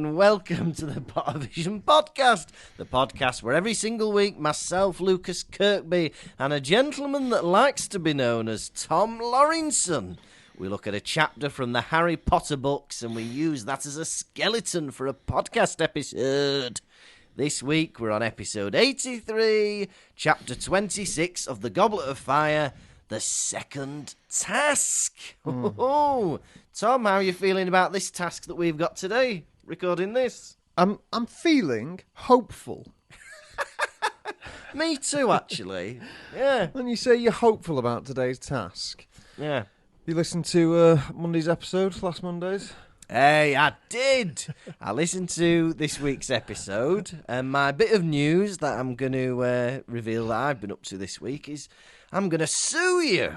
and welcome to the Pottervision podcast, the podcast where every single week myself, Lukas, Kirkby, and a gentleman that likes to be known as Tom Lawrinson, we look at a chapter from the Harry Potter books and we use that as a skeleton for a podcast episode. This week we're on episode 83, chapter 26 of The Goblet of Fire, The Second Task. Oh, Tom, how are you feeling about this task that we've got today, recording this? I'm feeling hopeful. Me too, actually. Yeah. When you say you're hopeful about today's task, Yeah. you listened to Monday's episode, last Monday's? Hey, I did. I listened to this week's episode, and my bit of news that I'm going to reveal that I've been up to this week is I'm going to sue you.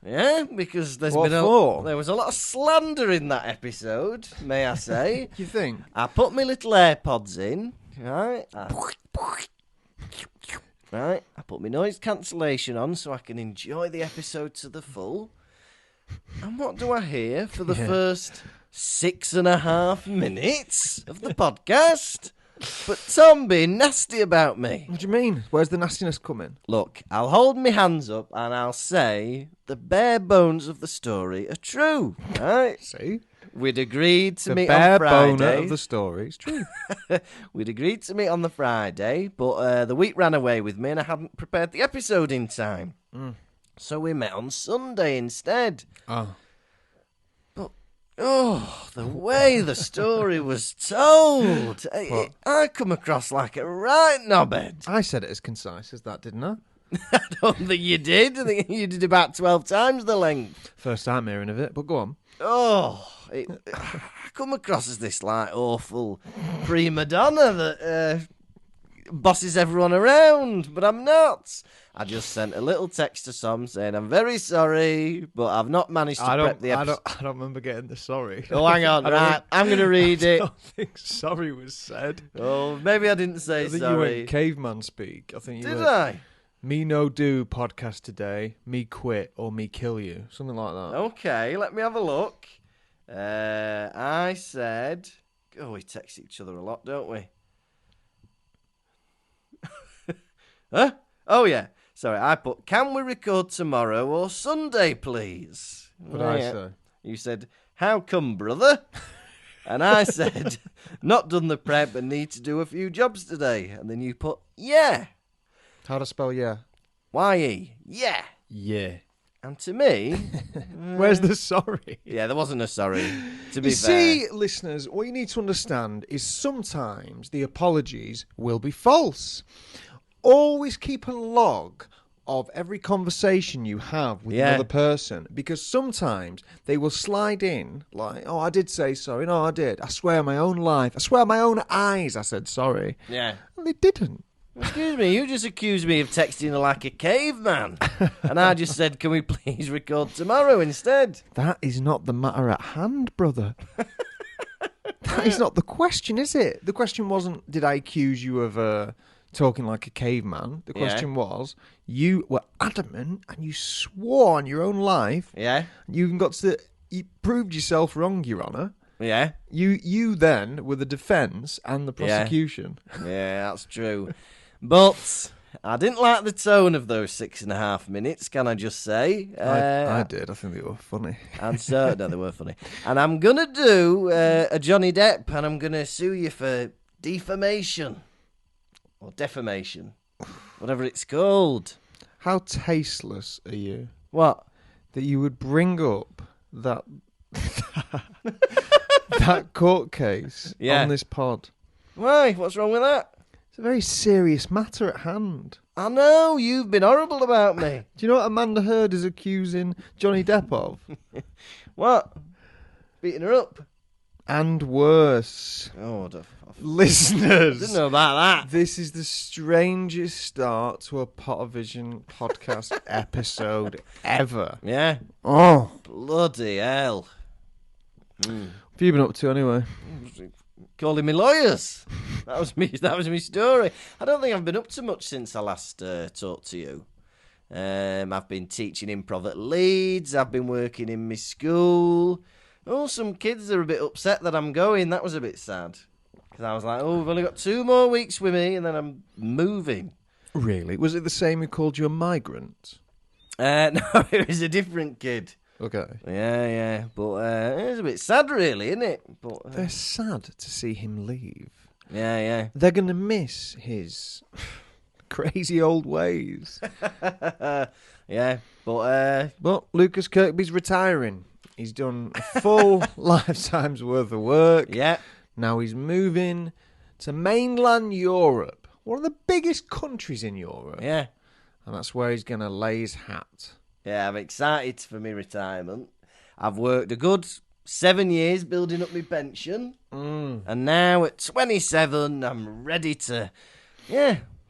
Yeah, because there was a lot of slander in that episode, may I say. You think? I put my little AirPods in, right? Right, I put my noise cancellation on so I can enjoy the episode to the full. And what do I hear for the first 6.5 minutes of the podcast? But Tom being nasty about me. What do you mean? Where's the nastiness coming? Look, I'll hold my hands up and I'll say the bare bones of the story are true, right? See? We'd agreed to The meet bare on Friday. boner of the story is true. We'd agreed to meet on the Friday, but the week ran away with me and I hadn't prepared the episode in time. So we met on Sunday instead. Oh. But, the way the story was told. I come across like a right knobhead. I said it as concise as that, didn't I? I don't think you did. I think you did about 12 times the length. First time hearing of it, but go on. I come across as this like awful prima donna that bosses everyone around, but I'm not. I just sent a little text to Tom saying I'm very sorry, but I've not managed to prep the episode. I don't remember getting the sorry. Oh, hang on, right, I'm going to read it. I don't think sorry was said. Oh, maybe I didn't say I think sorry. you went caveman speak. I think you Did went, I? Me no do podcast today, me quit or me kill you. Something like that. Okay, let me have a look. I said... Oh, we text each other a lot, don't we? Huh? Oh, yeah. Sorry, I put, can we record tomorrow or Sunday, please? What did I say? You said, how come, brother? And I said, not done the prep and need to do a few jobs today. And then you put, yeah. How to spell yeah? Y-E. Yeah. Yeah. And to me... Where's the sorry? Yeah, there wasn't a sorry, to be You fair. see, listeners, what you need to understand is sometimes the apologies will be false. Always keep a log of every conversation you have with another person, because sometimes they will slide in like, oh, I did say sorry. No, I did. I swear on my own life. I swear on my own eyes I said sorry. Yeah. And they didn't. Excuse me, you just accused me of texting like a caveman. And I just said, can we please record tomorrow instead? That is not the matter at hand, brother. That is not the question, is it? The question wasn't, did I accuse you of talking like a caveman? The question was, you were adamant and you swore on your own life. Yeah. You proved yourself wrong, Your Honour. Yeah. You then were the defence and the prosecution. Yeah, that's true. But I didn't like the tone of those 6.5 minutes, can I just say? I did. I think they were funny. And so, no, they were funny. And I'm going to do a Johnny Depp, and I'm going to sue you for defamation. Or defamation. Whatever it's called. How tasteless are you? What? That you would bring up that that court case on this pod. Why? What's wrong with that? It's a very serious matter at hand. I know, you've been horrible about me. Do you know what Amanda Heard is accusing Johnny Depp of? What? Beating her up? And worse. Oh, Listeners, didn't know about that. This is the strangest start to a Pottervision podcast episode ever. Yeah. Oh. Bloody hell. What have you been up to anyway? Calling me lawyers. That was me story. I don't think I've been up to much since I last talked to you. I've been teaching improv at Leeds. I've been working in my school. oh, some kids are a bit upset that I'm going. That was a bit sad. Because I was like, oh, we've only got 2 more weeks with me and then I'm moving. Really? Was it the same who called you a migrant? No, it was a different kid. Okay. Yeah. But it was a bit sad, really, isn't it? But they're sad to see him leave. Yeah. They're going to miss his crazy old ways. Yeah, but Lukas Kirkby's retiring. He's done a full lifetime's worth of work. Yeah. Now he's moving to mainland Europe, one of the biggest countries in Europe. Yeah. And that's where he's going to lay his hat. Yeah, I'm excited for my retirement. I've worked a good 7 years building up my pension. And now at 27, I'm ready to,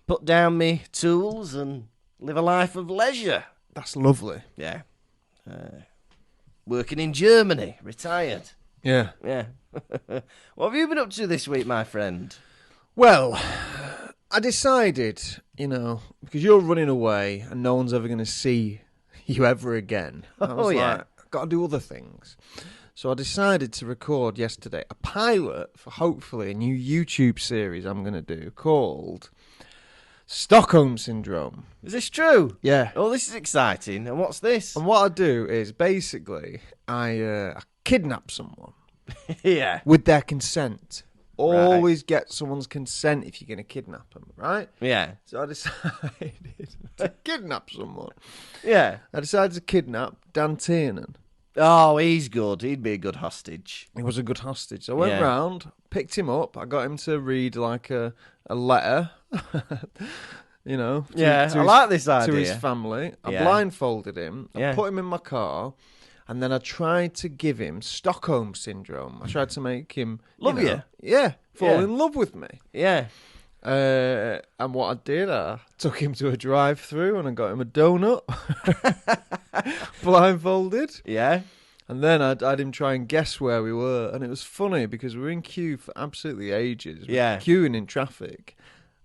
put down my tools and live a life of leisure. That's lovely. Yeah. Working in Germany, retired. Yeah. Yeah. What have you been up to this week, my friend? Well, I decided, because you're running away and no one's ever going to see you ever again. I was like, I've got to do other things. So I decided to record yesterday a pilot for hopefully a new YouTube series I'm going to do called Stockholm Syndrome. Is this true? Yeah. Oh, this is exciting. And what's this? And what I do is basically I kidnap someone. Yeah. With their consent. Always get someone's consent if you're going to kidnap them, right? Yeah. So I decided to kidnap someone. Yeah. I decided to kidnap Dan Tiernan. Oh, he's good. He'd be a good hostage. He was a good hostage. So I went round, picked him up. I got him to read like a letter, I like this idea. To his family. I blindfolded him. I put him in my car. And then I tried to give him Stockholm Syndrome. I tried to make him... Love you? Yeah. Fall in love with me. Yeah. And what I did, I took him to a drive-through and I got him a donut. Blindfolded. Yeah. And then I had him try and guess where we were. And it was funny because we were in queue for absolutely ages. We were queuing in traffic.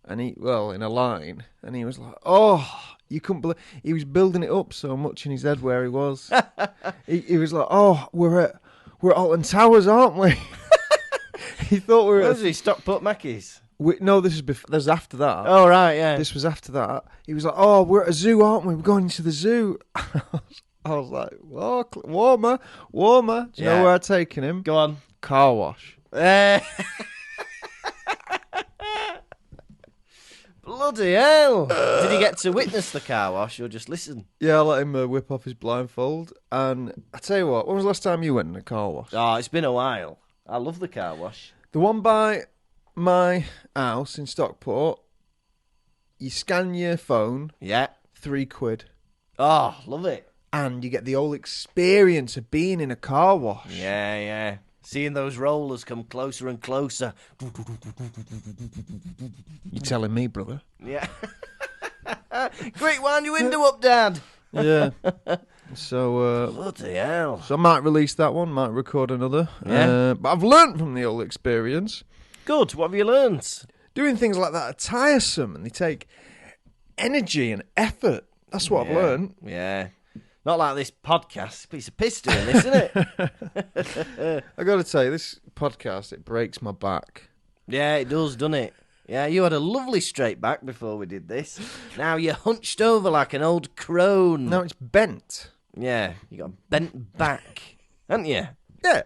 And in a line. And he was like, oh... You couldn't believe he was building it up so much in his head where he was. he was like, "Oh, we're at Alton Towers, aren't we?" He thought we were. Was he Stockport Mackies? No, this is after that. Oh right, yeah. This was after that. He was like, "Oh, we're at a zoo, aren't we? We're going into the zoo." I was like, "Oh, warmer." Do you know where I'd taken him? Go on. Car wash. Bloody hell! Did he get to witness the car wash or just listen? Yeah, I let him whip off his blindfold. And I tell you what, when was the last time you went in a car wash? Oh, it's been a while. I love the car wash. The one by my house in Stockport, you scan your phone. Yeah. £3. Oh, love it. And you get the whole experience of being in a car wash. Yeah. Seeing those rollers come closer and closer. You're telling me, brother. Yeah. Quick, wind your window up, Dad. Yeah. So, bloody hell. So I might release that one, might record another. Yeah. But I've learnt from the old experience. Good. What have you learnt? Doing things like that are tiresome and they take energy and effort. That's what I've learnt. Yeah. Not like this podcast. Piece of piss doing this, isn't it? I got to tell you, this podcast, it breaks my back. Yeah, it does, doesn't it? Yeah, you had a lovely straight back before we did this. Now you're hunched over like an old crone. No, it's bent. Yeah, you got a bent back, haven't you? Yeah.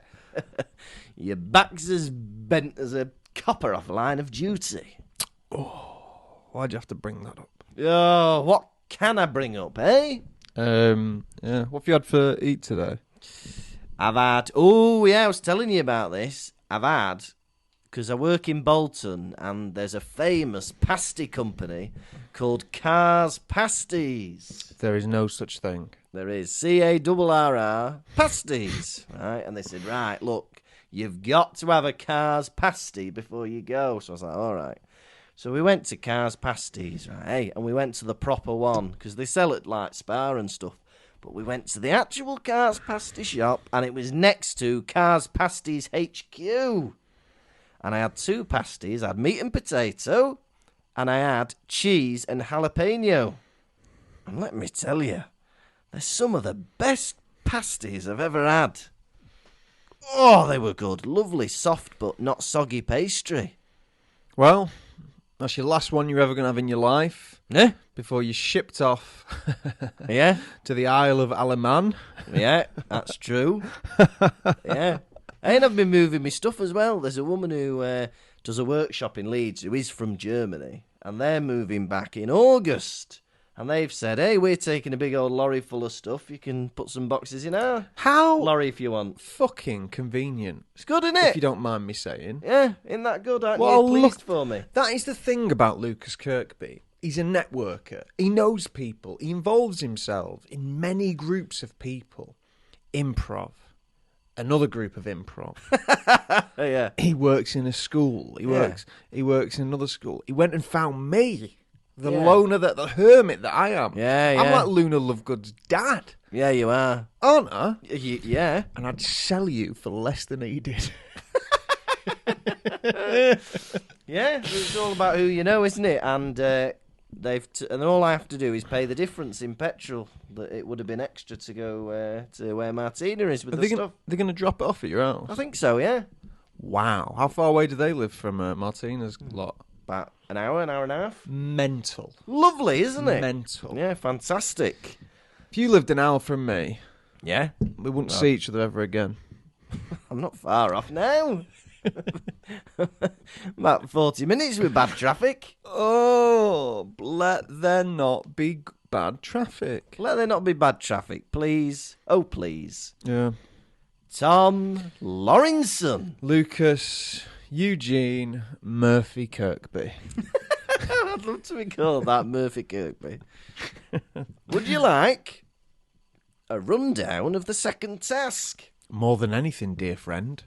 Your back's as bent as a copper off Line of Duty. Oh, why'd you have to bring that up? Oh, what can I bring up, eh? Yeah. What have you had for eat today? I've had... Oh, yeah, I was telling you about this. I've had... Because I work in Bolton and there's a famous pasty company called Cars Pasties. There is no such thing. There is. CARR Pasties. Right? And they said, right, look, you've got to have a Cars Pasty before you go. So I was like, all right. So we went to Cars Pasties, right? Hey, and we went to the proper one because they sell it like Spar and stuff. But we went to the actual Cars Pasty shop and it was next to Cars Pasties HQ. And I had 2 pasties. I had meat and potato and I had cheese and jalapeno. And let me tell you, they're some of the best pasties I've ever had. Oh, they were good. Lovely, soft but not soggy pastry. Well, that's your last one you're ever going to have in your life. Yeah. Before you're shipped off Yeah. to the Isle of Alaman. Yeah, that's true. Yeah. And I've been moving my stuff as well. There's a woman who does a workshop in Leeds who is from Germany, and they're moving back in August. And they've said, hey, we're taking a big old lorry full of stuff. You can put some boxes in our lorry if you want. Fucking convenient. It's good, isn't it? If you don't mind me saying. Yeah, isn't that good? Aren't you pleased for me? That is the thing about Lukas Kirkby. He's a networker. He knows people. He involves himself in many groups of people. Improv. Another group of improv. Yeah. He works in a school. He works in another school. He went and found me. The loner, the hermit that I am. Yeah, yeah. I'm like Luna Lovegood's dad. Yeah, you are. Aren't I? Yeah. And I'd sell you for less than he did. Yeah, it's all about who you know, isn't it? And and all I have to do is pay the difference in petrol that it would have been extra to go to where Martina is with the stuff. They're going to drop it off at your house? I think so, yeah. Wow. How far away do they live from Martina's lot? About an hour and a half. Mental. Lovely, isn't it? Mental. Yeah, fantastic. If you lived an hour from me, yeah, we wouldn't see each other ever again. I'm not far off now. About 40 minutes with bad traffic. Oh, let there not be bad traffic. Let there not be bad traffic, please. Oh, please. Yeah. Tom Lawrenson. Lukas Eugene Murphy Kirkby. I'd love to be called that, Murphy Kirkby. Would you like a rundown of the second task? More than anything, dear friend.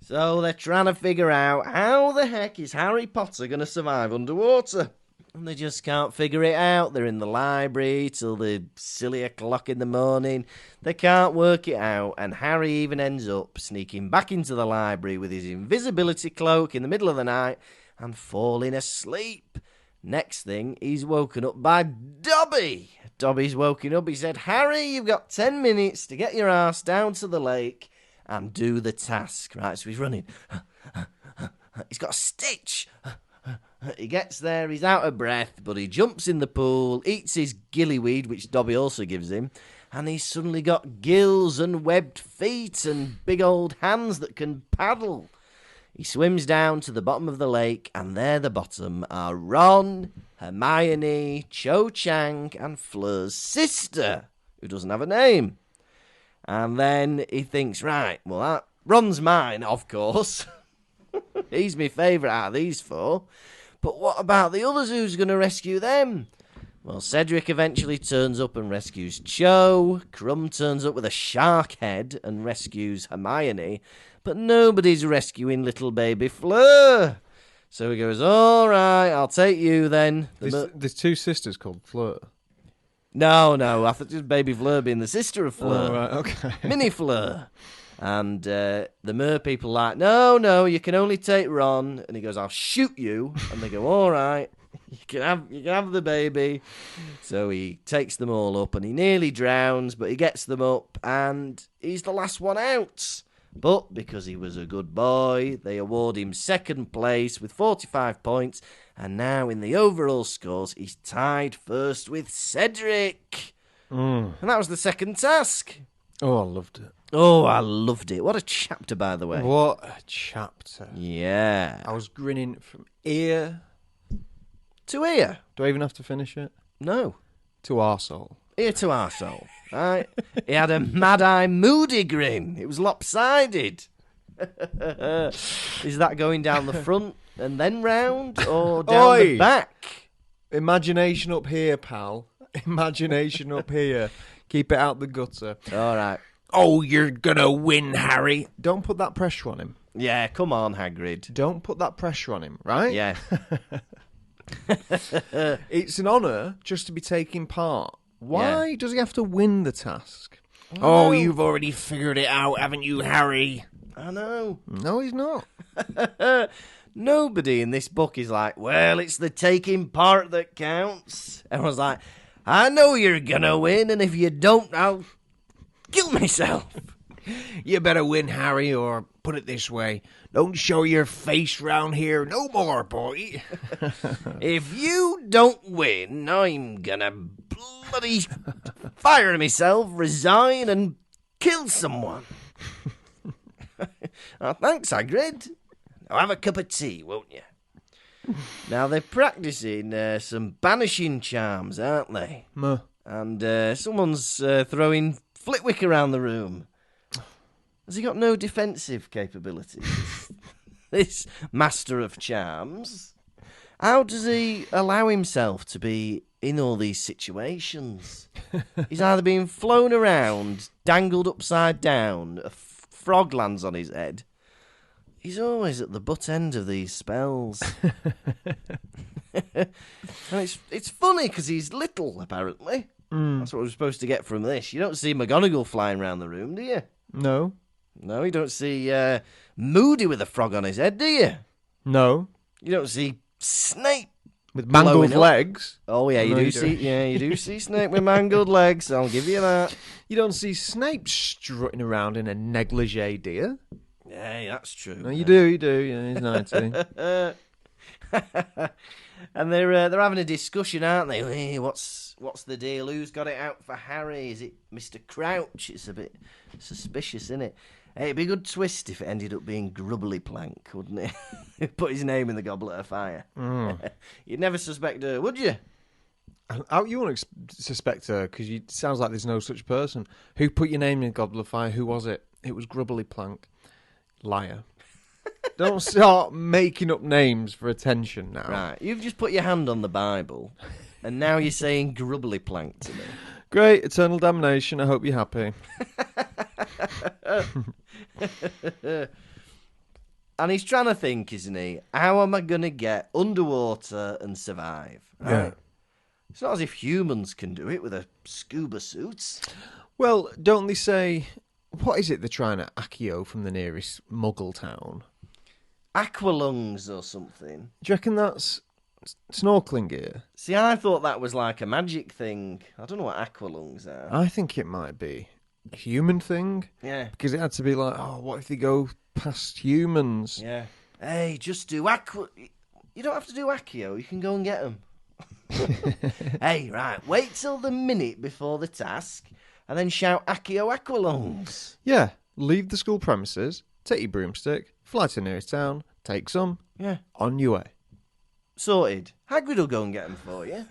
So they're trying to figure out how the heck is Harry Potter going to survive underwater? And they just can't figure it out. They're in the library till the silly o'clock in the morning. They can't work it out. And Harry even ends up sneaking back into the library with his invisibility cloak in the middle of the night and falling asleep. Next thing, he's woken up by Dobby. Dobby's woken up. He said, Harry, you've got 10 minutes to get your ass down to the lake and do the task. Right, so he's running. He's got a stitch. He gets there, he's out of breath, but he jumps in the pool, eats his gillyweed, which Dobby also gives him, and he's suddenly got gills and webbed feet and big old hands that can paddle. He swims down to the bottom of the lake, and there the bottom are Ron, Hermione, Cho Chang, and Fleur's sister, who doesn't have a name. And then he thinks, right, well, Ron's mine, of course. He's my favourite out of these four. But what about the others? Who's going to rescue them? Well, Cedric eventually turns up and rescues Cho. Crumb turns up with a shark head and rescues Hermione. But nobody's rescuing little baby Fleur. So he goes, all right, I'll take you then. There's two sisters called Fleur. No, I thought it was baby Fleur being the sister of Fleur. Oh, right, okay. Mini Fleur. And the merpeople like, no, you can only take Ron. And he goes, I'll shoot you. And they go, all right, you can have the baby. So he takes them all up and he nearly drowns, but he gets them up and he's the last one out. But because he was a good boy, they award him second place with 45 points. And now in the overall scores, he's tied first with Cedric. And that was the second task. Oh, I loved it. Oh, I loved it. What a chapter, by the way. What a chapter. Yeah. I was grinning from ear to ear. Do I even have to finish it? No. To arsehole. Ear to arsehole. Right? He had a mad-eye moody grin. It was lopsided. Is that going down the front and then round or down the back? Imagination up here, pal. Imagination up here. Keep it out the gutter. All right. Oh, you're gonna win, Harry. Don't put that pressure on him. Yeah, come on, Hagrid. Don't put that pressure on him, right? Yeah. It's an honour just to be taking part. Why does he have to win the task? You've already figured it out, haven't you, Harry? I know. No, he's not. Nobody in this book is like, well, it's the taking part that counts. Everyone's like, I know you're gonna win, and if you don't, I'll kill myself. You better win, Harry, or put it this way, don't show your face round here no more, boy. If you don't win, I'm gonna bloody fire myself, resign, and kill someone. Oh, thanks, Hagrid. Now have a cup of tea, won't you? Now they're practicing some banishing charms, aren't they? And someone's throwing Flitwick around the room. Has he got no defensive capabilities? This master of charms. How does he allow himself to be in all these situations? He's either being flown around, dangled upside down, a frog lands on his head. He's always at the butt end of these spells. And it's funny because he's little, apparently. That's what we're supposed to get from this. You don't see McGonagall flying around the room, do you? No. No, you don't see Moody with a frog on his head, do you? No. You don't see Snape with mangled legs. Oh yeah, you do see. Yeah, you do see Snape with mangled legs. I'll give you that. You don't see Snape strutting around in a negligee, do you? Yeah, that's true. No, you do. Yeah, he's 19. And they're having a discussion, aren't they? Hey, what's the deal? Who's got it out for Harry? Is it Mr. Crouch? It's a bit suspicious, isn't it? Hey, it'd be a good twist if it ended up being Grubbly Plank, wouldn't it? Put his name in the goblet of fire. You'd never suspect her, would you? You won't suspect her because it sounds like there's no such person. Who put your name in the goblet of fire? Who was it? It was Grubbly Plank. Liar. Don't start making up names for attention now. Right, you've just put your hand on the Bible, and now you're saying Grubbly Plank to me. Great, eternal damnation. I hope you're happy. And he's trying to think, isn't he? How am I going to get underwater and survive? Right? Yeah. It's not as if humans can do it with a scuba suits. Well, don't they say... What is it they're trying to accio from the nearest muggle town? Aqualungs or something. Do you reckon that's snorkeling gear? See, I thought that was like a magic thing. I don't know what aqualungs are. I think it might be a human thing. Yeah. Because it had to be like, oh, what if they go past humans? Yeah. Hey, just do aqua... You don't have to do accio. You can go and get them. Hey, right. Wait till the minute before the task and then shout accio aqualungs. Yeah. Leave the school premises, take your broomstick, fly to the nearest town, take some. Yeah. On your way. Sorted. Hagrid will go and get them for you.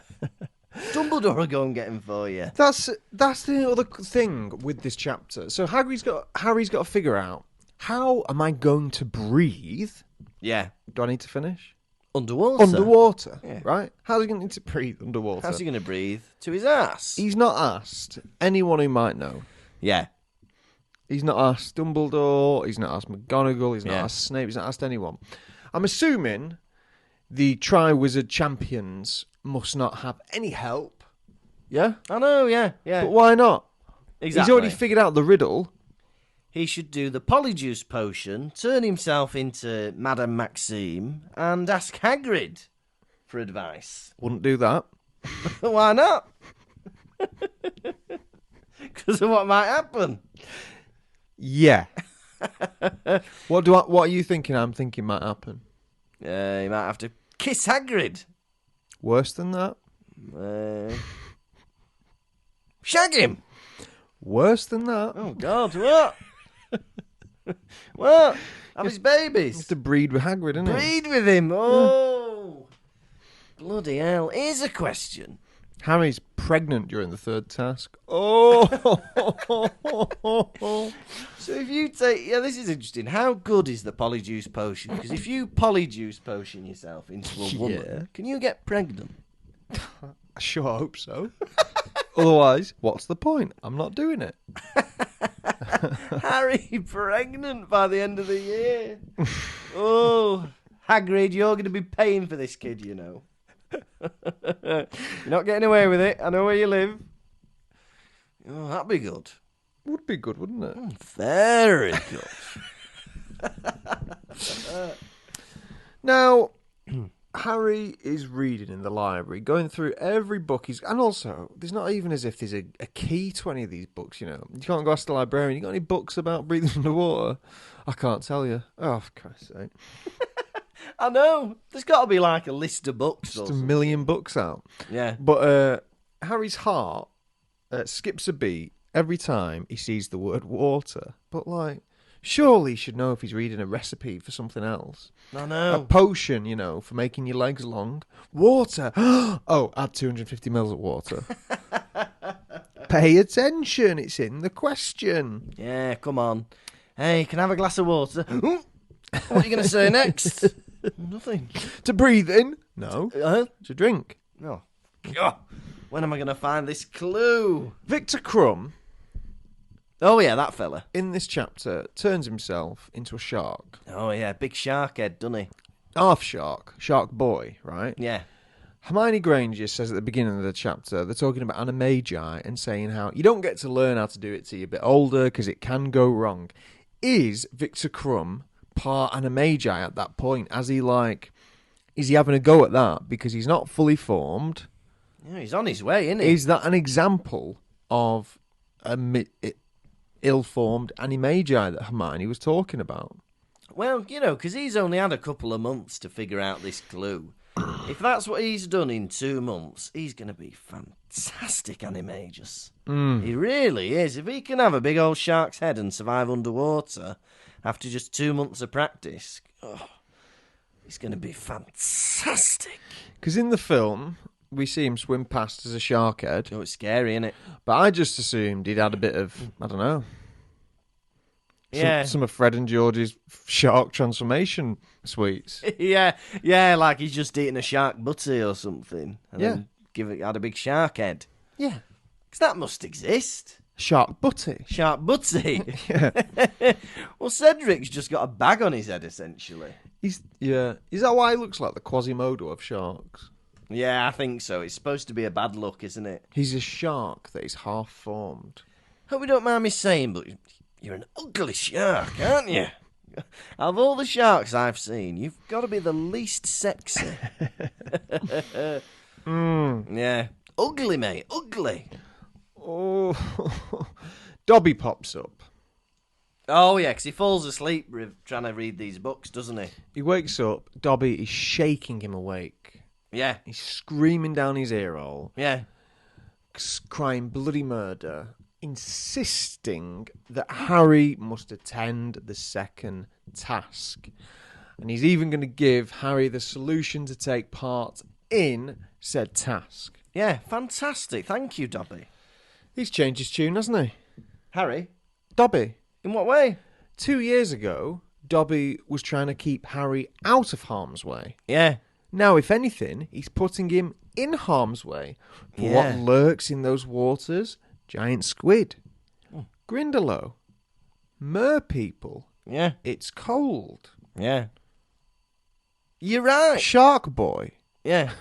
Dumbledore will go and get him for you. That's the other thing with this chapter. So Harry's got to figure out, how am I going to breathe? Yeah. Do I need to finish? Underwater. Yeah. Right? How's he going to breathe underwater? How's he going to breathe? To his ass. He's not asked anyone who might know. Yeah. He's not asked Dumbledore. He's not asked McGonagall. He's not asked Snape. He's not asked anyone. I'm assuming the Triwizard Champions must not have any help. Yeah? I know, yeah. But why not? Exactly. He's already figured out the riddle. He should do the Polyjuice potion, turn himself into Madame Maxime, and ask Hagrid for advice. Wouldn't do that. Why not? Because of what might happen. Yeah. What are you thinking? I'm thinking might happen. He might have to kiss Hagrid. Worse than that. Shag him. Worse than that. Oh God! What? What? Have his babies. Have to breed with Hagrid, isn't it? Breed with him. Oh, bloody hell! Here's a question. Harry's pregnant during the third task. Oh. So if you take... Yeah, this is interesting. How good is the Polyjuice potion? Because if you Polyjuice potion yourself into a woman, can you get pregnant? I sure hope so. Otherwise, what's the point? I'm not doing it. Harry pregnant by the end of the year. Oh, Hagrid, you're going to be paying for this kid, you know. You're not getting away with it. I know where you live. Oh, that'd be good. Would be good, wouldn't it? Very good. Now, Harry is reading in the library, going through every book and also, there's not even as if there's a key to any of these books, you know. You can't go ask the librarian, you got any books about breathing underwater? I can't tell you. Oh, for Christ's sake. I know. There's got to be like a list of books. Just a million books out. Yeah. But Harry's heart skips a beat every time he sees the word water. But, like, surely he should know if he's reading a recipe for something else. I know. A potion, you know, for making your legs long. Water. Oh, add 250 mils of water. Pay attention. It's in the question. Yeah, come on. Hey, can I have a glass of water? What are you going to say next? Nothing. To breathe in? No. To drink? No. Oh, when am I going to find this clue? Victor Crumb, Oh, yeah, that fella. in this chapter, turns himself into a shark. Oh, yeah, big shark head, doesn't he? Half shark. Shark boy, right? Yeah. Hermione Granger says at the beginning of the chapter, they're talking about animagi and saying how you don't get to learn how to do it till you're a bit older because it can go wrong. Is Victor Crumb part animagi at that point? Is he having a go at that because he's not fully formed? Yeah, he's on his way, isn't he? Is that an example of a ill-formed animagi that Hermione was talking about? Well, you know, because he's only had a couple of months to figure out this clue. If that's what he's done in 2 months, he's going to be fantastic animagus. He really is. If he can have a big old shark's head and survive underwater after just 2 months of practice, he's going to be fantastic. Because in the film, we see him swim past as a shark head. Oh, it's scary, isn't it? But I just assumed he'd had a bit of, I don't know, Yeah. some of Fred and George's shark transformation sweets. yeah, like he's just eating a shark butty or something. And then had a big shark head. Yeah. Because that must exist. Shark butty. Shark butty. Yeah. Well, Cedric's just got a bag on his head, essentially. Is that why he looks like the Quasimodo of sharks? Yeah, I think so. It's supposed to be a bad look, isn't it? He's a shark that is half formed. Hope you don't mind me saying, but you're an ugly shark, aren't you? Of all the sharks I've seen, you've got to be the least sexy. Yeah. Ugly, mate. Ugly. Oh, Dobby pops up. Oh, yeah, because he falls asleep trying to read these books, doesn't he? He wakes up. Dobby is shaking him awake. Yeah. He's screaming down his ear hole. Yeah. Crying bloody murder, insisting that Harry must attend the second task. And he's even going to give Harry the solution to take part in said task. Yeah, fantastic. Thank you, Dobby. He's changed his tune, hasn't he? Harry? Dobby. In what way? 2 years ago, Dobby was trying to keep Harry out of harm's way. Yeah. Now, if anything, he's putting him in harm's way for Yeah. what lurks in those waters. Giant squid. Grindylow. Merpeople. Yeah. It's cold. Yeah. You're right. Shark boy. Yeah.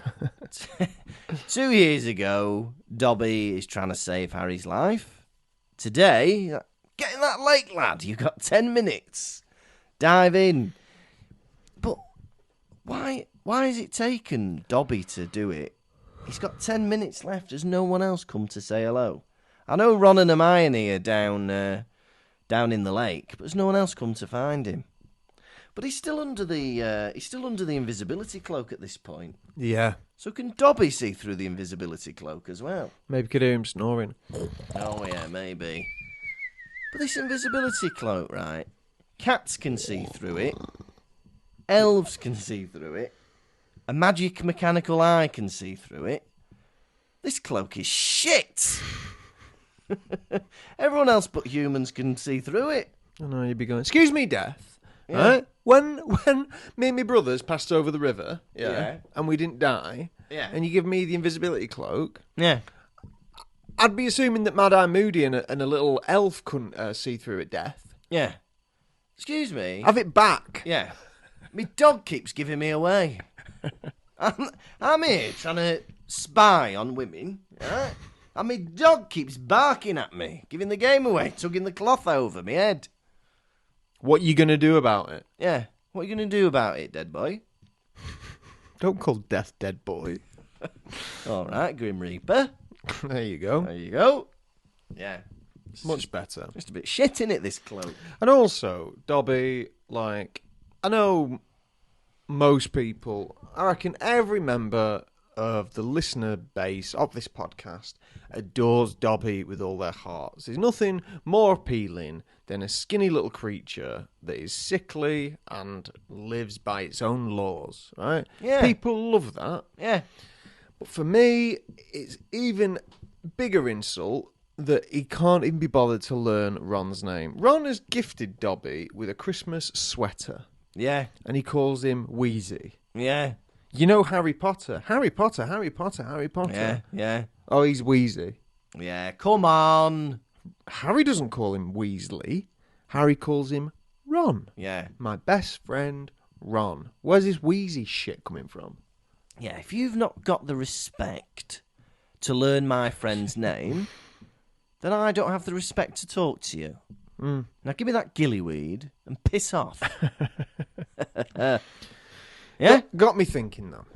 2 years ago, Dobby is trying to save Harry's life. Today, get in that lake, lad. You've got 10 minutes. Dive in. But why has it taken Dobby to do it? He's got 10 minutes left. Has no one else come to say hello? I know Ron and Hermione are down in the lake, but there's no one else come to find him. But he's still under the invisibility cloak at this point. Yeah. So can Dobby see through the invisibility cloak as well? Maybe could hear him snoring. Oh yeah, maybe. But this invisibility cloak, right? Cats can see through it. Elves can see through it. A magic mechanical eye can see through it. This cloak is shit. Everyone else but humans can see through it. I know you'd be going, excuse me, Death. Yeah. Right? When me and my brothers passed over the river, Yeah. and we didn't die, Yeah. and you give me the invisibility cloak, Yeah. I'd be assuming that Mad Eye Moody and a little elf couldn't see through it, Death. Yeah. Excuse me. Have it back. Yeah. My dog keeps giving me away. I'm here trying to spy on women, right? And my dog keeps barking at me, giving the game away, tugging the cloth over my head. What you going to do about it? Yeah. What are you going to do about it, dead boy? Don't call Death Dead Boy. All right, Grim Reaper. There you go. There you go. Yeah. Much better. Just a bit shit in it, this cloak. And also, Dobby, like, I know most people, I reckon every member of the listener base of this podcast adores Dobby with all their hearts. There's nothing more appealing than a skinny little creature that is sickly and lives by its own laws, right? Yeah. People love that. Yeah. But for me, it's even bigger insult that he can't even be bothered to learn Ron's name. Ron has gifted Dobby with a Christmas sweater. Yeah. And he calls him Wheezy. Yeah. You know Harry Potter. Harry Potter, Harry Potter, Harry Potter. Yeah. Yeah. Oh, he's Wheezy. Yeah. Come on. Harry doesn't call him Weasley. Harry calls him Ron. Yeah. My best friend, Ron. Where's this Wheezy shit coming from? Yeah. If you've not got the respect to learn my friend's name, then I don't have the respect to talk to you. Now give me that gillyweed and piss off. Yeah? Got me thinking, though.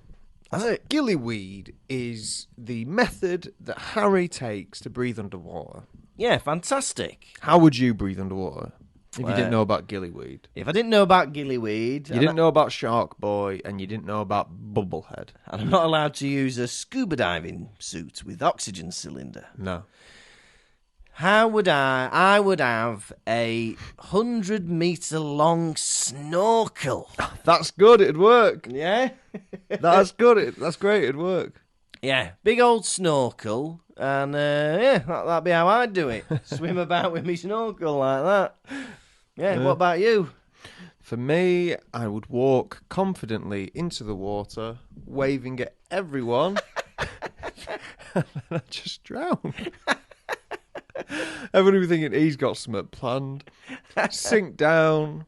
That's it. Gillyweed is the method that Harry takes to breathe underwater. Yeah, fantastic. How would you breathe underwater if you didn't know about Gillyweed? If I didn't know about gillyweed... You didn't know about Shark Boy, and you didn't know about Bubblehead. And I'm not allowed to use a scuba diving suit with oxygen cylinder. No. How would I would have a 100-metre long snorkel. That's good, it'd work. Yeah? That's good, that's great, it'd work. Yeah, big old snorkel. And, yeah, that'd be how I'd do it. Swim about with me snorkel like that. Yeah, what about you? For me, I would walk confidently into the water, waving at everyone, and then I'd just drown. Everyone would be thinking he's got something planned. Sink down.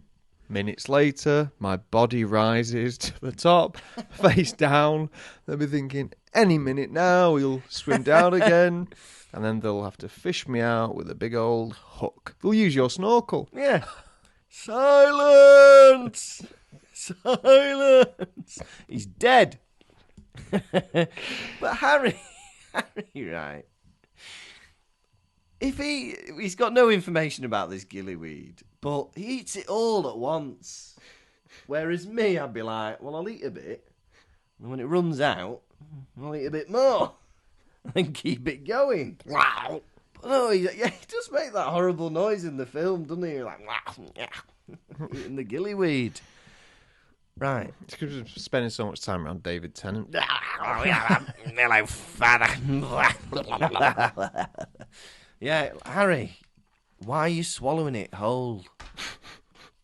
Minutes later, my body rises to the top, face down. They'll be thinking, any minute now, he'll swim down again. And then they'll have to fish me out with a big old hook. They'll use your snorkel. Yeah. Silence! Silence! He's dead. But Harry, right. If he's got no information about this gillyweed, but he eats it all at once. Whereas me, I'd be like, well, I'll eat a bit. And when it runs out, I'll eat a bit more. And keep it going. Wow. But no, he does make that horrible noise in the film, doesn't he? Like, eating the gillyweed. Right. It's because we're spending so much time around David Tennant. Hello, father. Yeah, Harry, why are you swallowing it whole?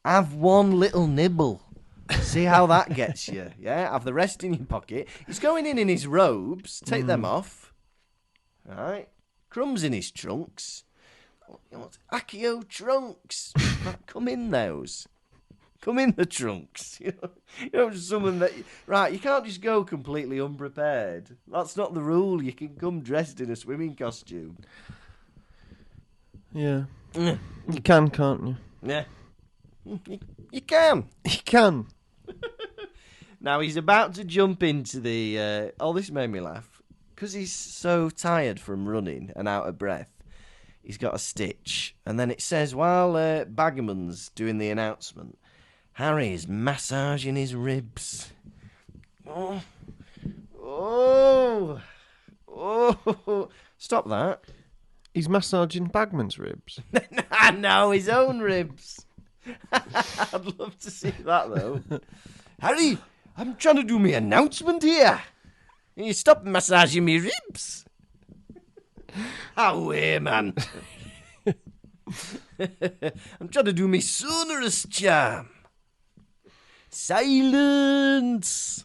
Have one little nibble. See how that gets you, yeah? Have the rest in your pocket. He's going in his robes. Take them off. All right. Crumbs in his trunks. Accio trunks. Come in those. Come in the trunks. You know, someone that... Right, you can't just go completely unprepared. That's not the rule. You can come dressed in a swimming costume. Yeah. You can, can't you? Yeah. You can. You can. Now, he's about to jump into the... this made me laugh. Because he's so tired from running and out of breath, he's got a stitch. And then it says, while Baggerman's doing the announcement, Harry's massaging his ribs. Oh. Stop that. He's massaging Bagman's ribs. No, his own ribs. I'd love to see that, though. Harry, I'm trying to do my announcement here. You stop massaging me ribs. Away, man. I'm trying to do me sonorous charm. Silence.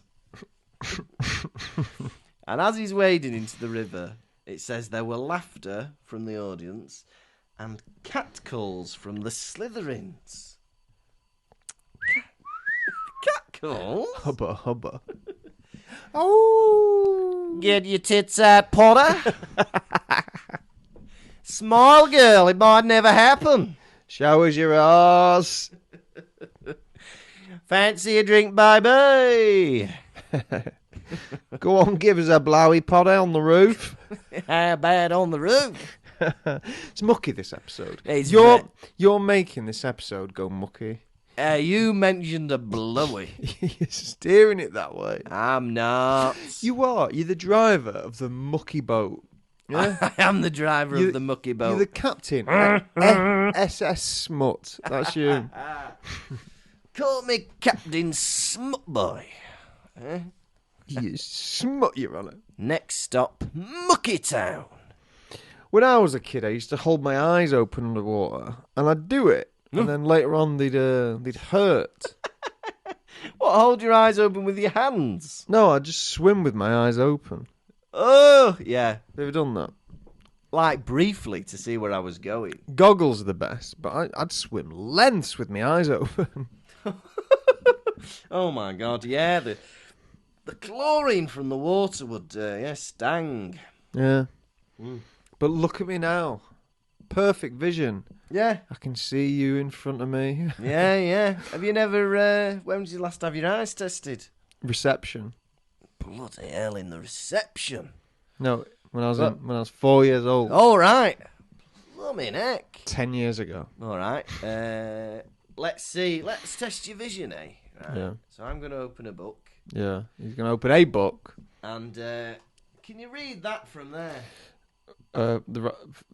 And as he's wading into the river, it says there were laughter from the audience and catcalls from the Slytherins. Catcalls? Hubba, hubba. Oh! Get your tits out, Potter. Small girl, it might never happen. Show us your arse. Fancy a drink, bye-bye. Go on, give us a blowy poddy on the roof. How bad on the roof? It's mucky, this episode. It's You're making this episode go mucky. You mentioned a blowy. You're steering it that way. I'm not. You are. You're the driver of the mucky boat. Yeah? I am the driver of the mucky boat. You're the captain. SS Smut. That's you. Call me Captain Smutboy. You smut, you're on it. Next stop, Mucky Town. When I was a kid, I used to hold my eyes open underwater, and I'd do it, and then later on they'd hurt. What, hold your eyes open with your hands? No, I'd just swim with my eyes open. Oh, yeah. Have you ever done that? Like, briefly, to see where I was going. Goggles are the best, but I'd swim lengths with my eyes open. Oh, my God, yeah. The chlorine from the water would, stang. Yeah. But look at me now. Perfect vision. Yeah. I can see you in front of me. Yeah. Have you never, when did you last have your eyes tested? Reception. Bloody hell, in the reception. No, when I was 4 years old. All right. Blooming heck. 10 years ago. All right. Let's see. Let's test your vision, eh? Right. Yeah. So I'm going to open a book. Yeah. He's going to open a book. And can you read that from there?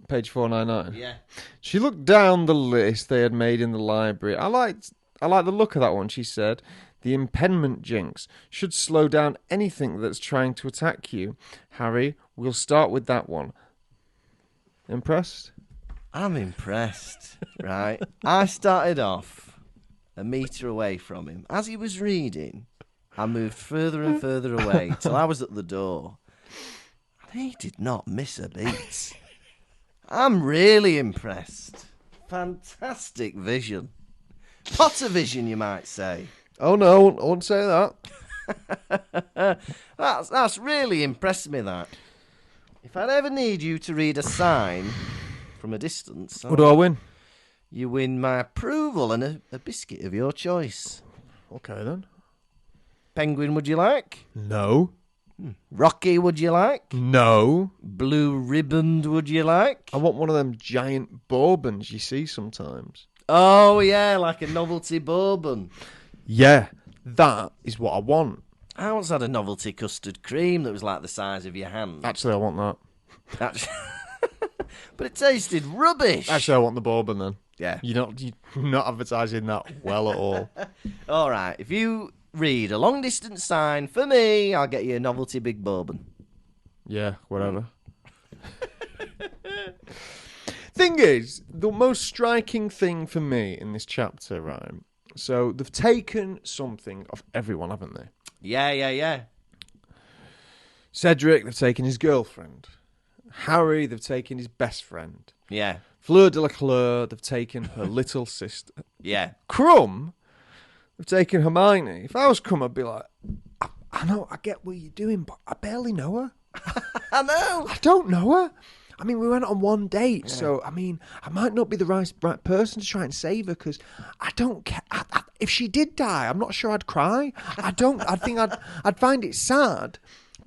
Page 499. Yeah. She looked down the list they had made in the library. I like the look of that one, she said. The impediment jinx should slow down anything that's trying to attack you. Harry, we'll start with that one. Impressed? I'm impressed, right? I started off a metre away from him. As he was reading, I moved further and further away till I was at the door. And he did not miss a beat. I'm really impressed. Fantastic vision. Pottervision, you might say. Oh no, I wouldn't say that. That's really impressed me, that. If I'd ever need you to read a sign from a distance... What do I win? You win my approval and a biscuit of your choice. Okay then. Penguin, would you like? No. Rocky, would you like? No. Blue ribboned, would you like? I want one of them giant bourbons you see sometimes. Oh, yeah, like a novelty bourbon. Yeah, that is what I want. I once had a novelty custard cream that was like the size of your hand. Actually, I want that. But it tasted rubbish. Actually, I want the bourbon then. Yeah. You're not advertising that well at all. All right, if you read a long distance sign for me, I'll get you a novelty big bourbon. Yeah, whatever. Thing is, the most striking thing for me in this chapter, right? So they've taken something of everyone, haven't they? Yeah. Cedric, they've taken his girlfriend. Harry, they've taken his best friend. Yeah. Fleur de la Couleur, they've taken her little sister. Yeah. Crumb, they've taken Hermione. If I was Crumb, I'd be like, I know, I get what you're doing, but I barely know her. I know. I don't know her. I mean, we went on one date, so, I mean, I might not be the right person to try and save her, because I don't care. If she did die, I'm not sure I'd cry. I think I'd find it sad,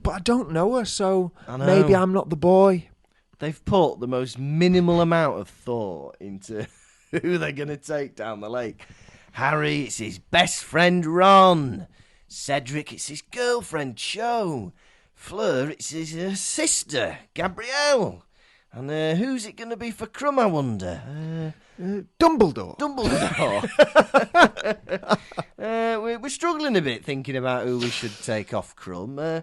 but I don't know her, so maybe I'm not the boy. They've put the most minimal amount of thought into who they're going to take down the lake. Harry, it's his best friend, Ron. Cedric, it's his girlfriend, Cho. Fleur, it's his sister, Gabrielle. And who's it going to be for Crumb, I wonder? Dumbledore. We're struggling a bit thinking about who we should take off Crumb.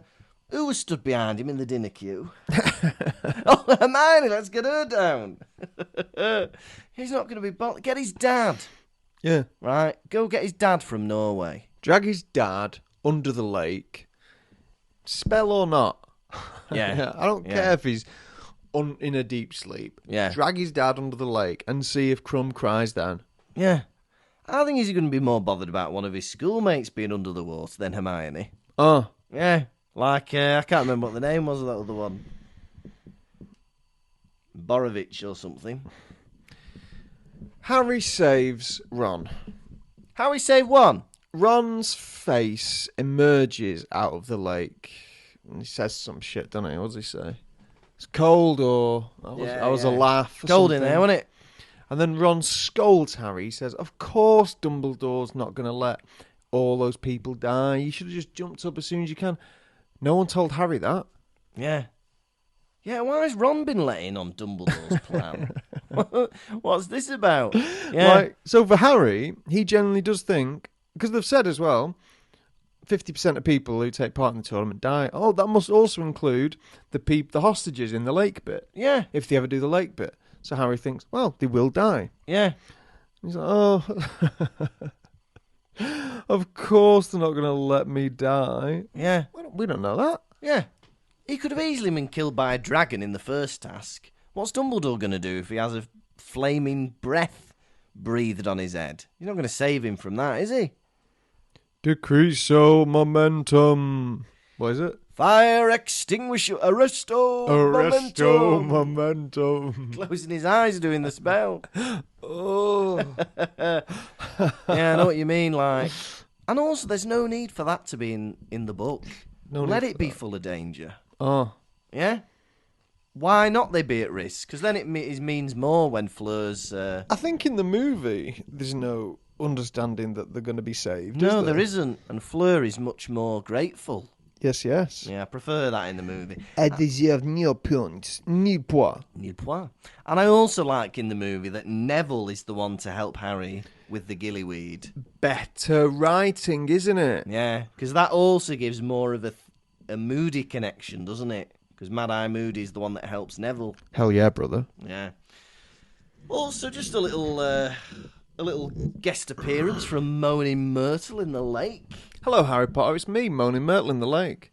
Who was stood behind him in the dinner queue? Oh, Hermione, let's get her down. He's not going to be... Get his dad. Yeah. Right, go get his dad from Norway. Drag his dad under the lake. Spell or not. Yeah. I don't care if he's in a deep sleep. Yeah. Drag his dad under the lake and see if Crumb cries then. Yeah. I think he's going to be more bothered about one of his schoolmates being under the water than Hermione. Oh. Yeah. Like, I can't remember what the name was of that other one. Borovich or something. Harry saves Ron. Harry saved one? Ron's face emerges out of the lake. And he says some shit, doesn't he? What does he say? It's cold, or I was a laugh. Or cold something. in there, wasn't it? And then Ron scolds Harry. He says, "Of course Dumbledore's not going to let all those people die. You should have just jumped up as soon as you can." No one told Harry that. Yeah. Yeah, why has Ron been letting on Dumbledore's plan? What's this about? Yeah. Like, so for Harry, he generally does think, because they've said as well, 50% of people who take part in the tournament die. Oh, that must also include the hostages in the lake bit. Yeah. If they ever do the lake bit. So Harry thinks, well, they will die. Yeah. He's like, oh, of course they're not going to let me die. Yeah. We don't know that. Yeah. He could have easily been killed by a dragon in the first task. What's Dumbledore going to do if he has a flaming breath breathed on his head? You're not going to save him from that, is he? Decreaso momentum. What is it? Fire extinguisher. Arresto momentum. Closing his eyes doing the spell. Oh. Yeah, I know what you mean. Like, and also, there's no need for that to be in the book. Let it be full of danger. Oh. Yeah? Why not they be at risk? Because then it means more when Fleur's... I think in the movie, there's no understanding that they're going to be saved. No, there isn't. And Fleur is much more grateful. Yes. Yeah, I prefer that in the movie. I deserve nil points. Nil points. Nil points. And I also like in the movie that Neville is the one to help Harry with the gillyweed. Better writing, isn't it? Yeah, because that also gives more of a Moody connection, doesn't it? Because Mad-Eye Moody is the one that helps Neville. Hell yeah, brother. Yeah. Also, just a little guest appearance from Moaning Myrtle in the lake. Hello, Harry Potter. It's me, Moaning Myrtle in the lake.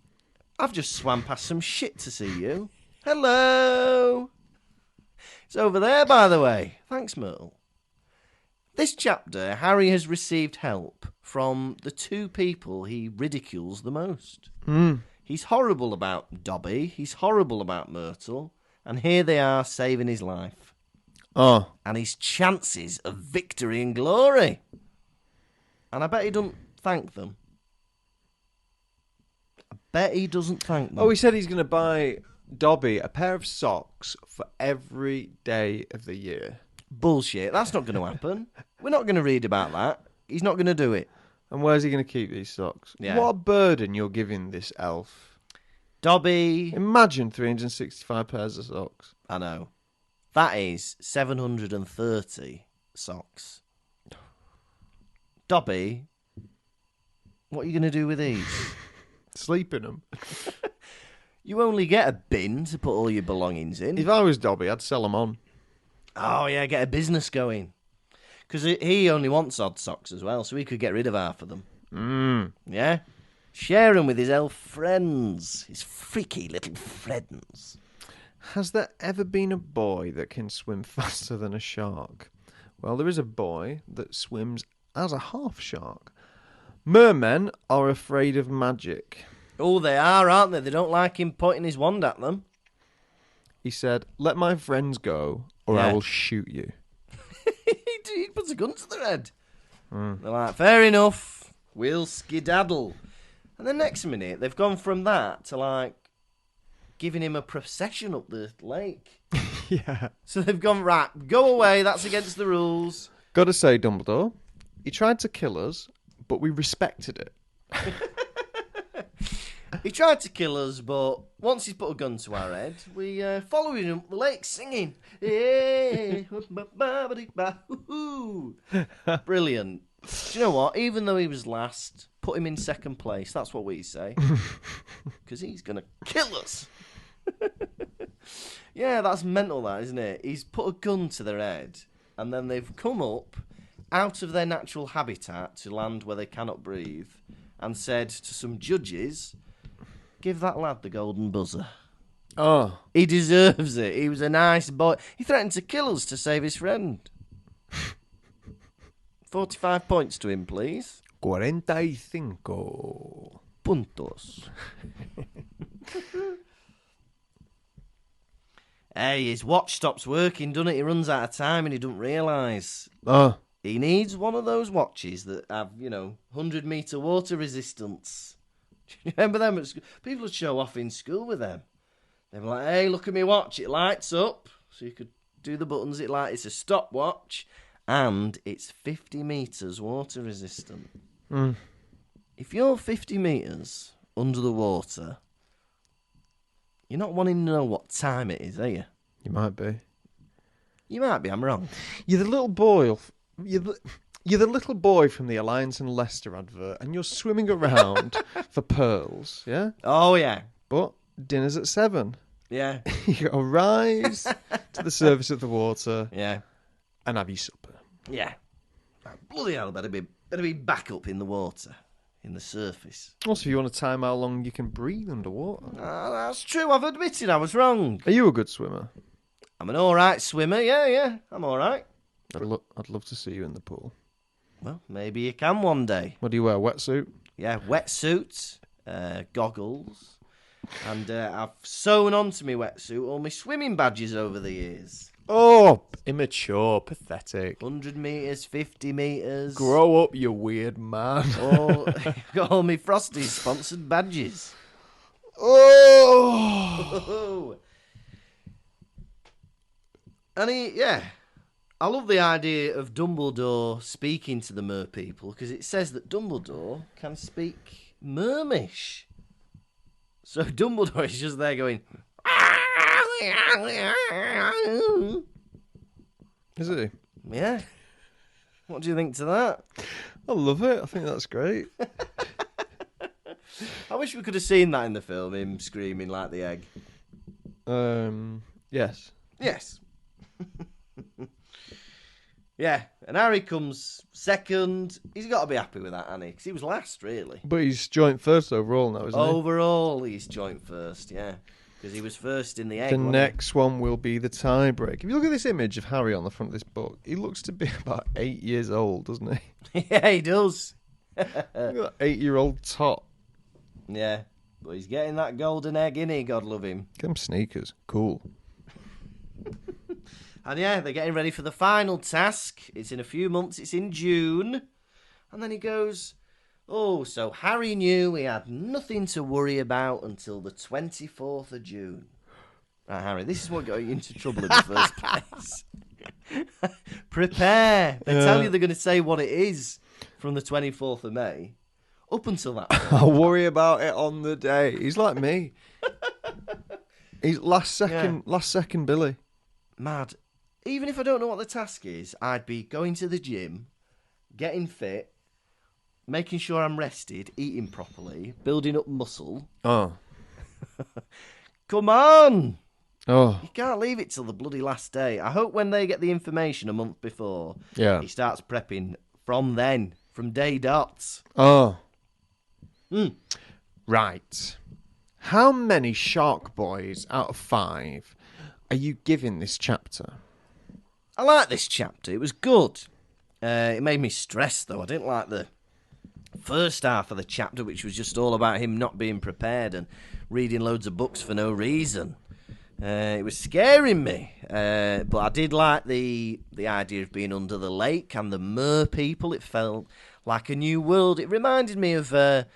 I've just swam past some shit to see you. Hello. It's over there, by the way. Thanks, Myrtle. This chapter, Harry has received help from the two people he ridicules the most. He's horrible about Dobby, he's horrible about Myrtle, and here they are saving his life. Oh. And his chances of victory and glory. And I bet he doesn't thank them. I bet he doesn't thank them. Oh, he said he's going to buy Dobby a pair of socks for every day of the year. Bullshit, that's not going to happen. We're not going to read about that. He's not going to do it. And where's he going to keep these socks? Yeah. What a burden you're giving this elf. Dobby. Imagine 365 pairs of socks. I know. That is 730 socks. Dobby, what are you going to do with these? Sleep in them. You only get a bin to put all your belongings in. If I was Dobby, I'd sell them on. Oh, yeah, get a business going. Because he only wants odd socks as well, so he could get rid of half of them. Yeah? Share them with his elf friends. His freaky little friends. Has there ever been a boy that can swim faster than a shark? Well, there is a boy that swims as a half shark. Mermen are afraid of magic. Oh, they are, aren't they? They don't like him pointing his wand at them. He said, "Let my friends go, or I will shoot you." He puts a gun to their head. They're like, fair enough, we'll skedaddle. And the next minute, they've gone from that to, like, giving him a procession up the lake. Yeah. So they've gone, right, go away, that's against the rules. Gotta say, Dumbledore, he tried to kill us, but we respected it. He tried to kill us, but once he's put a gun to our head, we followed him up the lake singing. Brilliant. Do you know what? Even though he was last, put him in second place. That's what we say. Because he's going to kill us. Yeah, that's mental, that, isn't it? He's put a gun to their head, and then they've come up out of their natural habitat to land where they cannot breathe, and said to some judges, "Give that lad the golden buzzer." Oh. He deserves it. He was a nice boy. He threatened to kill us to save his friend. 45 points to him, please. 45 puntos. Hey, his watch stops working, doesn't it? He runs out of time and he doesn't realise. Oh. he needs one of those watches that have, 100-metre water resistance. Do you remember them at school? People would show off in school with them. They were like, hey, look at me watch, it lights up. So you could do the buttons, it's a stopwatch, and it's 50 metres water resistant. If you're 50 metres under the water, you're not wanting to know what time it is, are you? You might be. You might be, I'm wrong. You're the little boy. You're the little boy from the Alliance and Leicester advert, and you're swimming around for pearls, yeah? Oh, yeah. But dinner's at 7. Yeah. You gotta rise to the surface of the water, Yeah. and have your supper. Yeah. Bloody hell, better be back up in the water, in the surface. Also, if you want to time how long you can breathe underwater. That's true, I've admitted I was wrong. Are you a good swimmer? I'm an alright swimmer, yeah, I'm alright. I'd love to see you in the pool. Well, maybe you can one day. What do you wear, wetsuit? Yeah, wetsuit, goggles, and I've sewn onto my wetsuit all my swimming badges over the years. Oh, immature, pathetic. 100 metres, 50 metres. Grow up, you weird man. Got all my Frosties sponsored badges. Oh! And I love the idea of Dumbledore speaking to the merpeople, because it says that Dumbledore can speak Mermish. So Dumbledore is just there going... Is he? Yeah. What do you think to that? I love it. I think that's great. I wish we could have seen that in the film, him screaming like the egg. Yes. Yes. Yeah, and Harry comes second. He's got to be happy with that, hasn't he? Because he was last, really. But he's joint first overall now, isn't he? Overall, he's joint first, yeah. Because he was first in the egg. The next one will be the tiebreak. If you look at this image of Harry on the front of this book, he looks to be about 8 years old, doesn't he? Yeah, he does. Look at that 8-year-old tot. Yeah, but he's getting that golden egg, innit he? God love him. Get him sneakers. Cool. And yeah, they're getting ready for the final task. It's in a few months. It's in June. And then he goes, oh, so Harry knew he had nothing to worry about until the 24th of June. Right, Harry, this is what got you into trouble in the first place. Prepare. They tell you they're going to say what it is from the 24th of May. Up until that point. I'll worry about it on the day. He's like me. He's last second Billy. Mad. Even if I don't know what the task is, I'd be going to the gym, getting fit, making sure I'm rested, eating properly, building up muscle. Oh. Come on! Oh. You can't leave it till the bloody last day. I hope when they get the information a month before, he starts prepping from then, from day dots. Oh. Right. How many Shark Boys out of 5 are you giving this chapter? I like this chapter. It was good. It made me stressed, though. I didn't like the first half of the chapter, which was just all about him not being prepared and reading loads of books for no reason. It was scaring me. But I did like the idea of being under the lake and the merpeople. It felt like a new world. It reminded me of the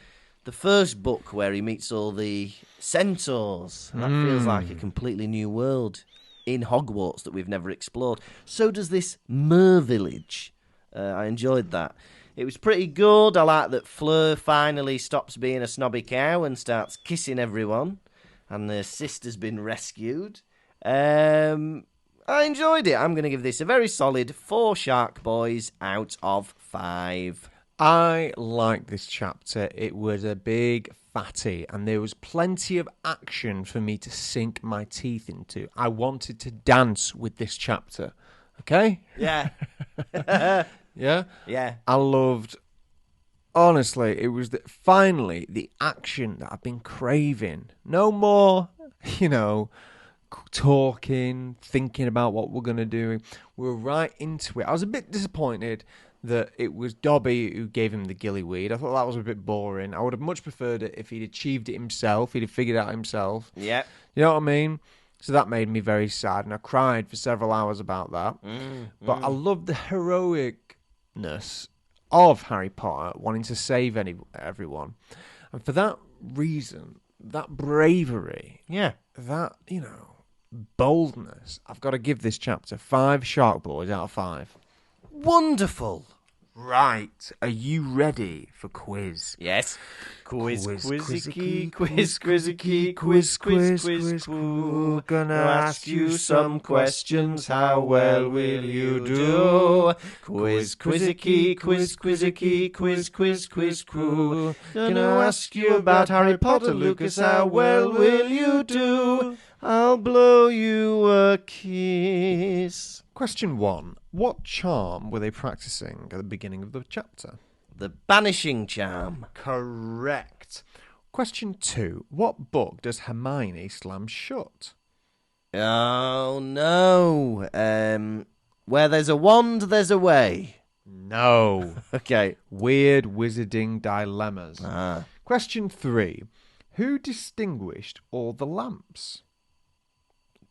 first book where he meets all the centaurs. And that feels like a completely new world in Hogwarts that we've never explored. So does this Mer village. I enjoyed that. It was pretty good. I like that Fleur finally stops being a snobby cow and starts kissing everyone. And their sister's been rescued. I enjoyed it. I'm going to give this a very solid 4 Shark Boys out of 5. I liked this chapter. It was a big fatty, and there was plenty of action for me to sink my teeth into. I wanted to dance with this chapter. Okay? Yeah. Yeah? Yeah. I loved... Honestly, it was finally the action that I've been craving. No more, talking, thinking about what we're going to do. We were right into it. I was a bit disappointed that it was Dobby who gave him the gillyweed. I thought that was a bit boring. I would have much preferred it if he'd achieved it himself. He'd have figured it out himself. Yeah. You know what I mean? So that made me very sad, and I cried for several hours about that. But I loved the heroic darkness of Harry Potter wanting to save everyone. And for that reason, that bravery, that, boldness, I've got to give this chapter 5 Shark Boys out of 5. Wonderful. Right, are you ready for quiz? Yes. Quiz, quizzicky, quizzicky, quiz. Gonna ask you some questions, how well will you do? Quiz, quizzicky, quiz. Gonna ask you about Harry Potter, Lucas, how well will you do? I'll blow you a kiss. Question 1. What charm were they practicing at the beginning of the chapter? The banishing charm. Correct. Question 2. What book does Hermione slam shut? Oh, no. Where there's a wand, there's a way. No. Okay. Weird wizarding dilemmas. Ah. Question 3. Who distinguished all the lamps?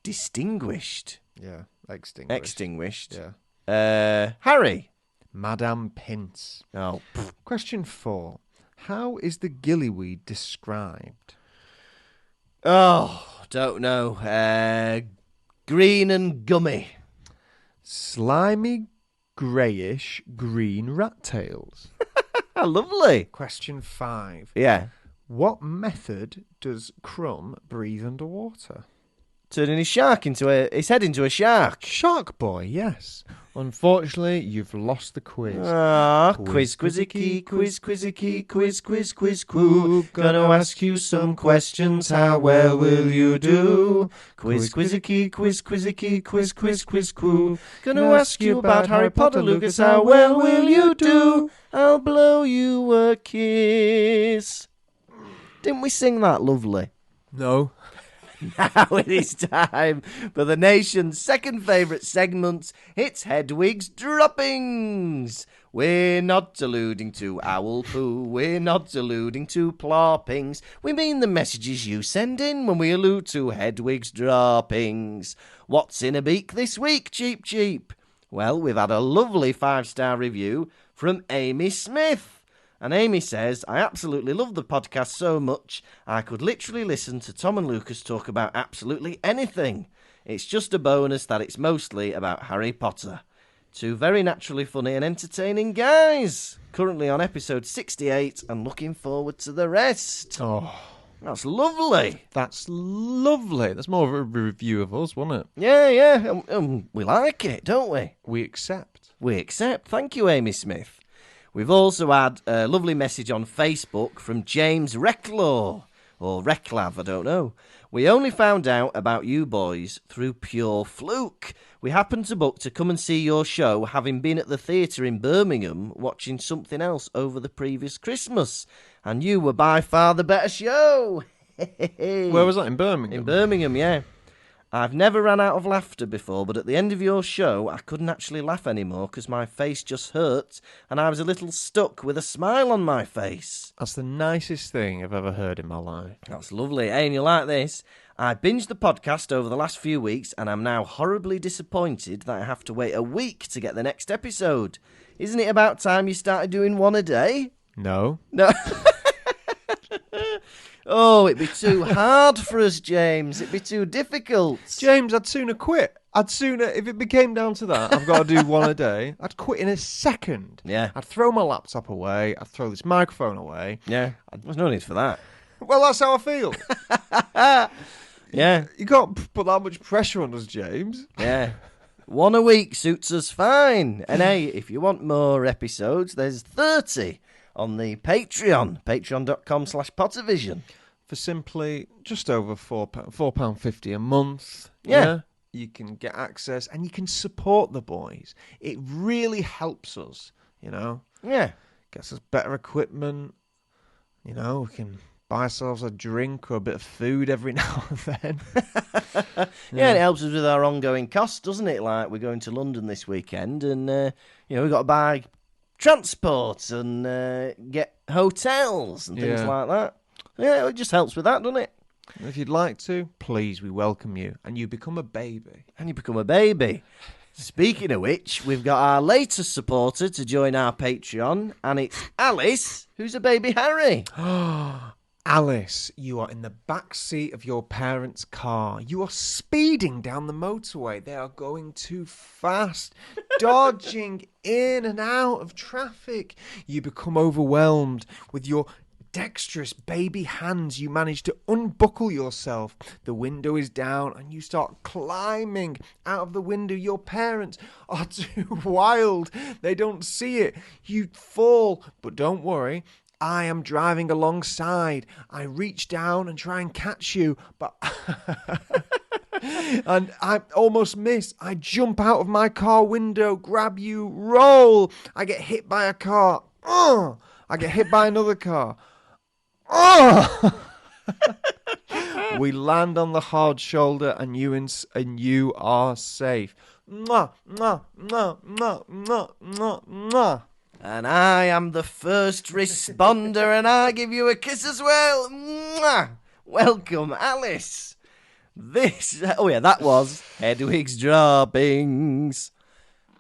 Distinguished. Yeah, extinguished. Extinguished. Yeah. Harry. Madame Pince. Oh. Question 4. How is the gillyweed described? Oh, don't know. Green and gummy. Slimy, greyish, green rat tails. Lovely. Question 5. Yeah. What method does Crumb breathe underwater? Turning his head into a shark. Shark Boy, yes. Unfortunately, you've lost the quiz. Quizzicky, quiz. Gonna ask you some questions, how well will you do? Quizzicky, quiz. Gonna ask you about Harry Potter, Lucas, how well will you do? I'll blow you a kiss. Didn't we sing that lovely? No. Now it is time for the nation's second favourite segment. It's Hedwig's Droppings. We're not alluding to owl poo. We're not alluding to ploppings. We mean the messages you send in when we allude to Hedwig's Droppings. What's in a beak this week, cheap? Well, we've had a lovely 5-star review from Amy Smith. And Amy says, I absolutely love the podcast so much, I could literally listen to Tom and Lucas talk about absolutely anything. It's just a bonus that it's mostly about Harry Potter. 2 very naturally funny and entertaining guys. Currently on episode 68 and looking forward to the rest. Oh, that's lovely. That's lovely. That's more of a review of us, wasn't it? Yeah. We like it, don't we? We accept. Thank you, Amy Smith. We've also had a lovely message on Facebook from James Reclaw, or Reclav, I don't know. We only found out about you boys through pure fluke. We happened to book to come and see your show, having been at the theatre in Birmingham watching something else over the previous Christmas. And you were by far the better show. Where was that, in Birmingham? In Birmingham, yeah. I've never ran out of laughter before, but at the end of your show, I couldn't actually laugh anymore because my face just hurt and I was a little stuck with a smile on my face. That's the nicest thing I've ever heard in my life. That's lovely. Hey, and you like this? I binged the podcast over the last few weeks and I'm now horribly disappointed that I have to wait a week to get the next episode. Isn't it about time you started doing one a day? No. Oh, it'd be too hard for us, James. It'd be too difficult. James, I'd sooner quit. If it became down to that, I've got to do one a day, I'd quit in a second. Yeah. I'd throw my laptop away. I'd throw this microphone away. Yeah. There's no need for that. Well, that's how I feel. Yeah. You can't put that much pressure on us, James. Yeah. One a week suits us fine. And hey, if you want more episodes, there's 30 on the Patreon, patreon.com/Pottervision. For simply just over £4.50 a month. Yeah. You can get access and you can support the boys. It really helps us, Yeah. Gets us better equipment. We can buy ourselves a drink or a bit of food every now and then. Yeah, and it helps us with our ongoing costs, doesn't it? Like, we're going to London this weekend and, we've got to buy transport and get hotels and things like that. Yeah, it just helps with that, doesn't it? If you'd like to, please, we welcome you. And you become a baby. Speaking of which, we've got our latest supporter to join our Patreon, and it's Alice, who's a baby Harry. Alice, you are in the back seat of your parents' car. You are speeding down the motorway. They are going too fast, dodging in and out of traffic. You become overwhelmed. With your dexterous baby hands, you manage to unbuckle yourself. The window is down and you start climbing out of the window. Your parents are too wild. They don't see it. You fall, but don't worry. I am driving alongside. I reach down and try and catch you, but and I almost miss. I jump out of my car window, grab you, roll. I get hit by a car. I get hit by another car. We land on the hard shoulder, and you are safe. Mwah, mwah, mwah, mwah, mwah, mwah, mwah. And I am the first responder, and I give you a kiss as well. Mwah! Welcome, Alice. That was Hedwig's Droppings.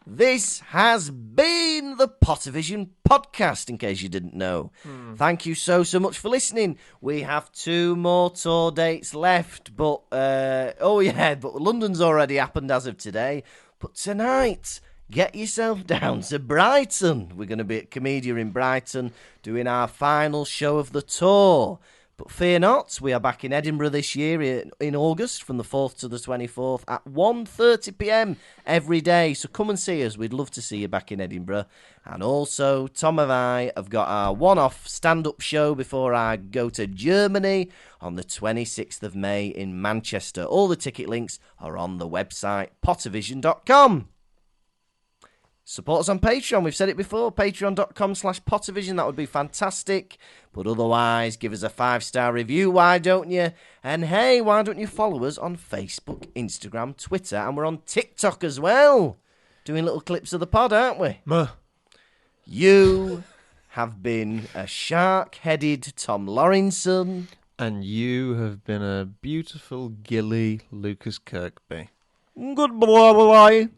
This has been the Pottervision podcast, in case you didn't know. Thank you so much for listening. We have 2 more tour dates left, but London's already happened as of today. But tonight, get yourself down to Brighton. We're going to be at Comedia in Brighton doing our final show of the tour. But fear not, we are back in Edinburgh this year in August from the 4th to the 24th at 1:30 p.m. every day. So come and see us. We'd love to see you back in Edinburgh. And also, Tom and I have got our one-off stand-up show before I go to Germany on the 26th of May in Manchester. All the ticket links are on the website pottervision.com. Support us on Patreon. We've said it before. Patreon.com/Pottervision. That would be fantastic. But otherwise, give us a 5-star review. Why don't you? And hey, why don't you follow us on Facebook, Instagram, Twitter, and we're on TikTok as well. Doing little clips of the pod, aren't we? You have been a shark-headed Tom Lawrinson. And you have been a beautiful gilly Lukas Kirkby. Goodbye.